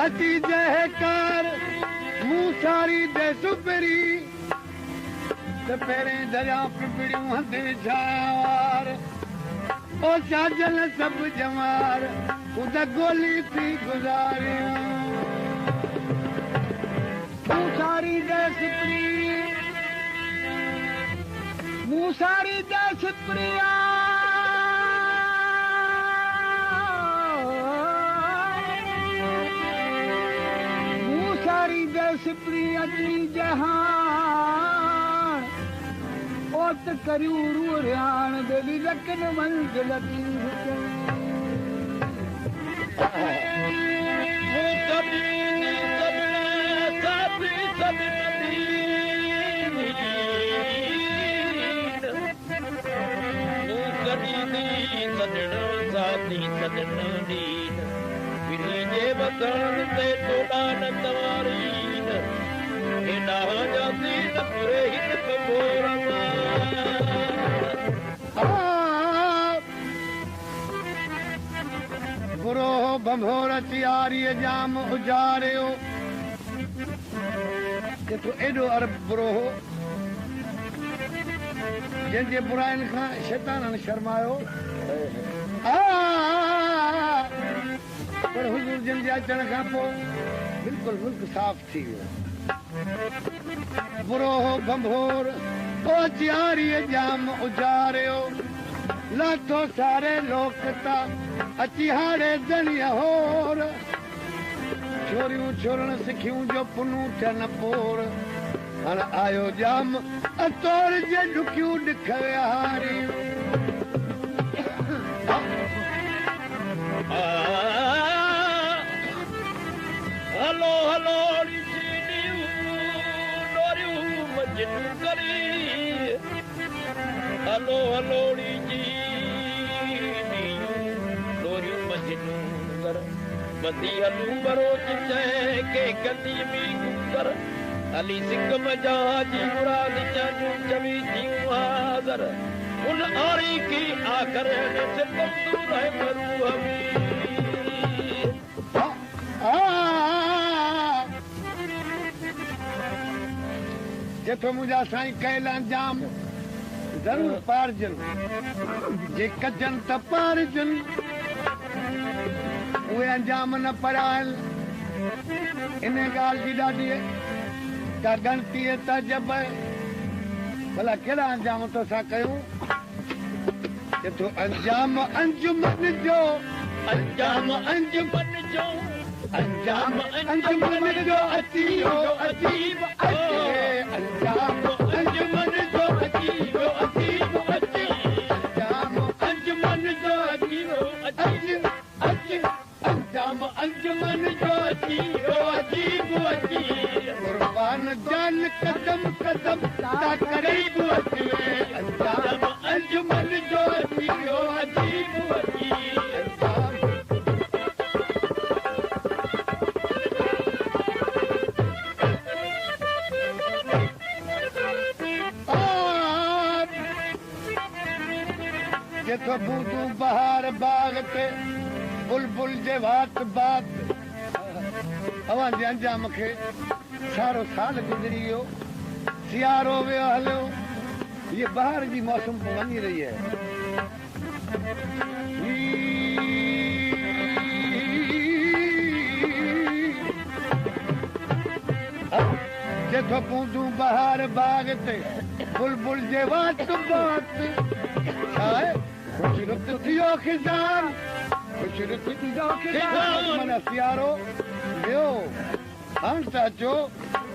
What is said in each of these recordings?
अति जहकार मूसारी दे सुपरी ते पेरे दरिया पिपड़ियों हंधे छावार ओ साजन सब जमार उद गोली थी गुजारी मूसारी दे सुपरी मूसारी दे सुपरिया सिपरी अची जहान ओत करियूं रूरियाण देवी लकन मंज़िल थी बुरो बंभोर तियारी जाम उजारियो कि तू एॾो अरब बुरो हो जंहिंजे बुराइनि खां शैताननि शर्मायो पर हुजूर जिन जे अचण खां पोइ बिल्कुलु मुल्क साफ़ थी वियो बुरो हो बंभोर ओ तियारीअ जाम उजारियो लाथो सारे लोकता अची हारे दणिया होर छोरियूं छोरण सिखियूं जो पुनू थियन पोर हाणे आयो जाम अतोर जे ॾुखियूं ॾिख विहारियूं हलो हलो हलो हलो बदी हलू बरोच के गदी भी गुजर अली सिंह मजाजी मुराद चाजू चवी थियूं हाज़र उन आरी की आखिर में सितम दूर है मरू हमी जेको मुंहिंजा साईं कयल अंजाम ज़रूर पारजन जे कजन त पारजन उहे अंजाम न पढ़ाइनि इन ॻाल्हि जी ॾाढी का गणतीअ तजब भला कहिड़ा अंजाम तोसां कयूं कि तूं अंजाम अंजुमन जो अंजाम अंजुमन जो अंजाम अंजुमन जो अतीब अजीब अचे अंजाम अंजुमन जो अजीब अजीब अचे अंजाम अंजुमन जो अजीब अजीब जेतो बूदू बहार बाग ते बुलबुल जे वात बात अवां जे अंजाम खे सारो साल गुज़री वियो सियारो वियो हलियो ये बहार जी मौसम वञी रही है जेतो बूदू बहार बाग ते बुलबुल जे वात बात खुश रुत थियो खिज़ान खुश रुत थियो खिज़ान माना सियारो वियो हाणे त अचो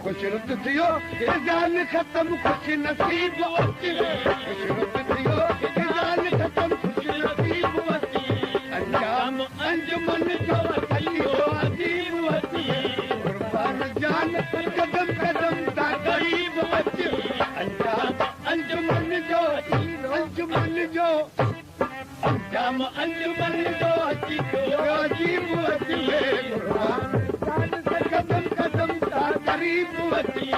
खुश रुत थियो खिज़ान ख़तम खुश नसीब अची खुश रुत थियो खिज़ान ख़तम खुश नसीब अची अंजाम अंजुमन जो अजीब अजीब अची कुर्बान जान कदम कदम ता ग़रीब अची अंजाम अंजुमन जो अंजुमन जो अंजाम अंजुमन जो अची अजीब अची कुर्बान कदम कदम ता ग़रीब अची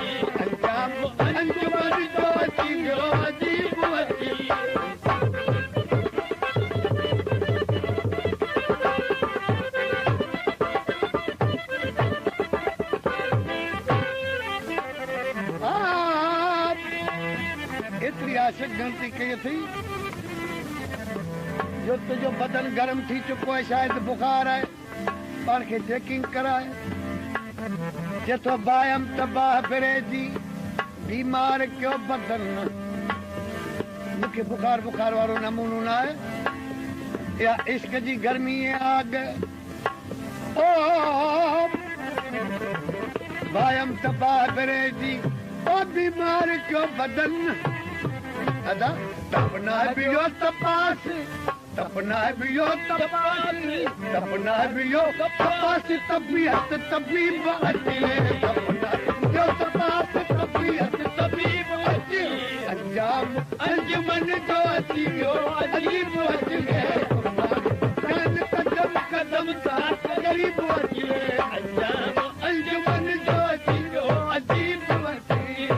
अंजाम अंजुमन जो अची अजीब अची एतिरी आशिक गणती कई थी जो तुझो बदन गरम थी चुको है शायद बुखार है पाण खे चेकिंग कराए जेतो बायम तबाह फिरे जी बीमार क्यों बदन मूंखे बुखार बुखार वारो नमूनो न आहे या इश्क जी गर्मी आग ओ बायम तबाह फिरे जी ओ बीमार क्यों बदन अदा तपना बियो तपास तपना बियो तपास तपना बियो तपास तबीयत तबीब अचे तपना बियो तपास तबीयत तबीब अचे अंजाम अंजुमन जो अची वियो अजीब अची जान कदम कदम ता ग़रीब अची अंजाम अंजुमन जो अची वियो अजीब अची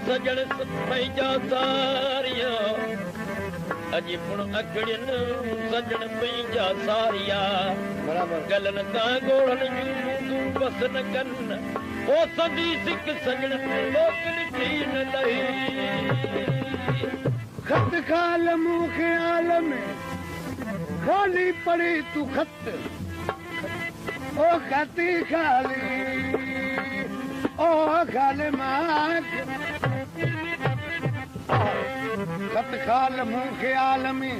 सजण पंहिंजा सारिया अॼु पुण अखड़ियुन सजण पंहिंजा सारिया गलन तां ॻोड़नि जूं बस न कनि ओ सदी सिक सजण लोक ॾिठी न लही खत खाल मूं ख़्याल में खाली पढ़ी तूं खत ओ खती खाली ओ खाले मां खत खाल मूं ख़्याल में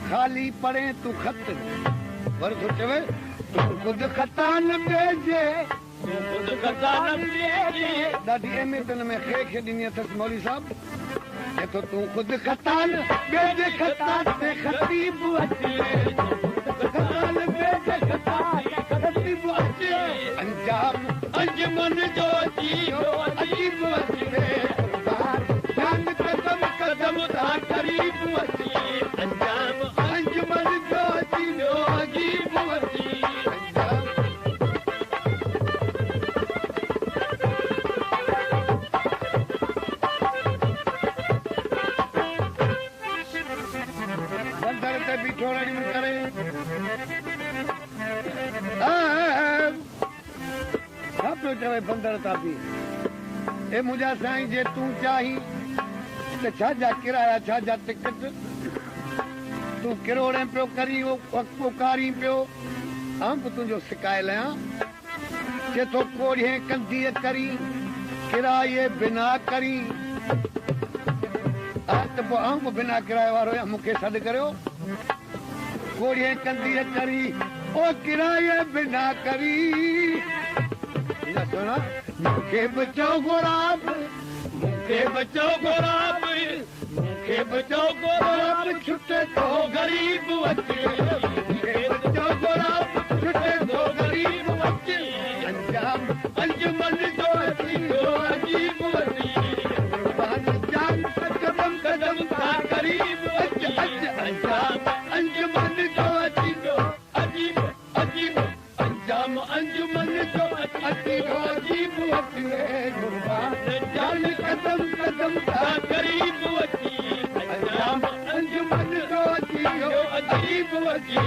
खाली पढ़े तूं खत वर थो चवे तूं ख़ुदि खता न भेजे ॾाढी अहमियत हिन में खे ॾिनी अथसि मौली साहब जेतो तूं ख़ुदि खता न भेजे खता ते ख़तीब अचे अंजाम अंजुमन जो अजीब अची जान कदम कदम ता ग़रीब अची अंजाम अंजुमन जो अजीब अची बंदर ते बीठो रही करे चवे बंदर तापी ए मुंहिंजा साईं जे तूं चाहीं त छा जा किराया छा जा टिकट तूं किरोड़े पियो करी पुकारी पियो आऊं बि तुंहिंजो सिकाए लहियां चेतो कोड़िए कंदीअ करी किराए बिना करी त पोइ आऊं बि बिना किराए वारो या मूंखे सॾु करियो कोड़िए कंदीअ करी ओ किराए बिना करी मूंखे बि चओ गुलाब मूंखे बचो गुलाब मूंखे बचो गुलाब छुटे तो गरीब अचे मूंखे बचो गुलाब छुटे तो गरीब अचे अंजाम अंजुमन जो अची जो अजीब अची कुर्बान जान कदम कदम का करीब अच अच अंजाम अंजुमन जो अची जो अजीब अजीब अंजाम अंजुमन जो अची जो अजीब अची कुर्बान जान कदम कदम का करीब अची अंजाम अंजुमन जो अची जो अजीब अची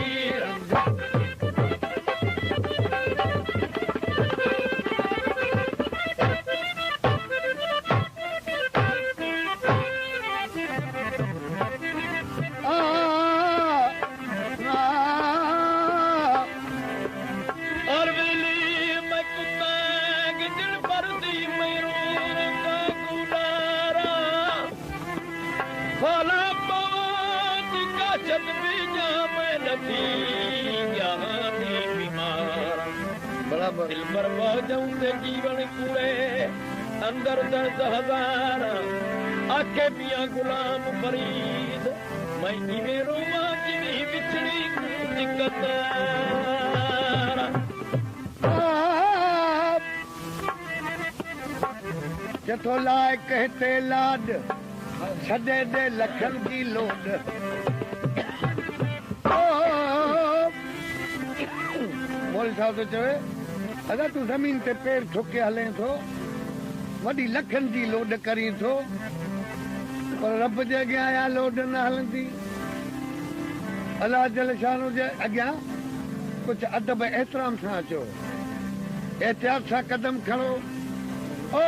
जीवन कूड़े अंदर दर्द हजार आखे पिया गुलाम फरीद मैं जिਵੇਂ रोवां जिਵੇਂ विछड़ी दिक्कत जथो लाए कहते लाड छॾे दे लखन की लोड मोल साहब तो चवे अगर तू ज़मीन ते पैर ठोके हलें थो वॾी लखनि जी लोड करी थो पर रब जे अॻियां या लोड न हलंदी अलाह जल शानो जे अॻियां कुझु अदब एतिराम सां अचो एहतियात सां कदम खणो ओ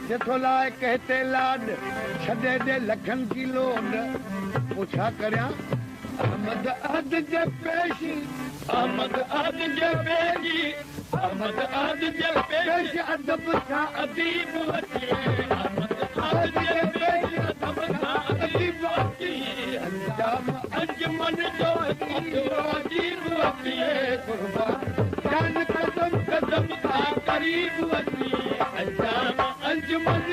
जेथो लाए कहते लाड छॾे दे लखनि जी लोड पोइ छा करियां अहमद अद जे पेशी अहमद अद जे पेशी अहमद अद जे पेशी अदब सां अदीब अचे अहमद अद जे पेशी अदब सां अदीब अचे अंजाम अंजुमन जो अजीब अचे कुर्बान जान कदम कदम सां करीब अचे अंजाम अंजुमन